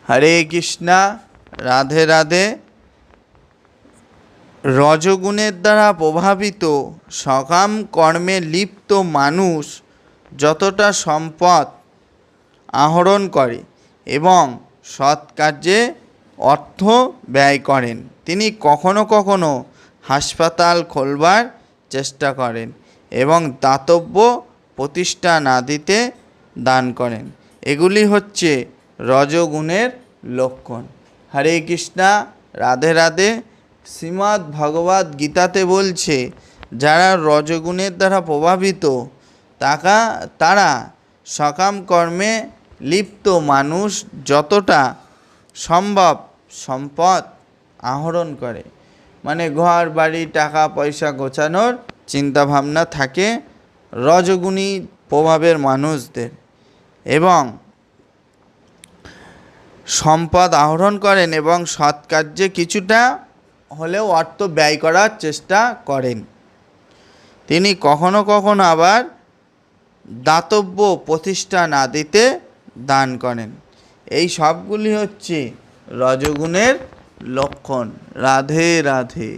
হরে কৃষ্ণা, রাধে রাধে। রজগুণের দ্বারা প্রভাবিত সকাম কর্মে লিপ্ত মানুষ যতটা সম্পদ আহরণ করে এবং সৎ কার্যে অর্থ ব্যয় করেন, তিনি কখনো কখনো হাসপাতাল খোলবার চেষ্টা করেন এবং দাতব্য প্রতিষ্ঠান আদিতে দান করেন। এগুলি হচ্ছে রজগুণের লক্ষণ। হরে কৃষ্ণা, রাধে রাধে। শ্রীমদ্ ভগবদ গীতাতে বলছে, যারা রজগুণের দ্বারা প্রভাবিত তারা সকাম কর্মে লিপ্ত মানুষ যতটা সম্ভব সম্পদ আহরণ করে, মানে ঘর বাড়ি টাকা পয়সা গোছানোর চিন্তাভাবনা থাকে রজগুণী প্রভাবের মানুষদের, এবং সম্পদ আহরণ করেন এবং সৎ কার্যে কিছুটা হলেও অর্থ ব্যয় করার চেষ্টা করেন। তিনি কখনো কখনো আবার দাতব্য প্রতিষ্ঠান আদিতে দান করেন। এই সবগুলি হচ্ছে রজগুণের লক্ষণ। রাধে রাধে।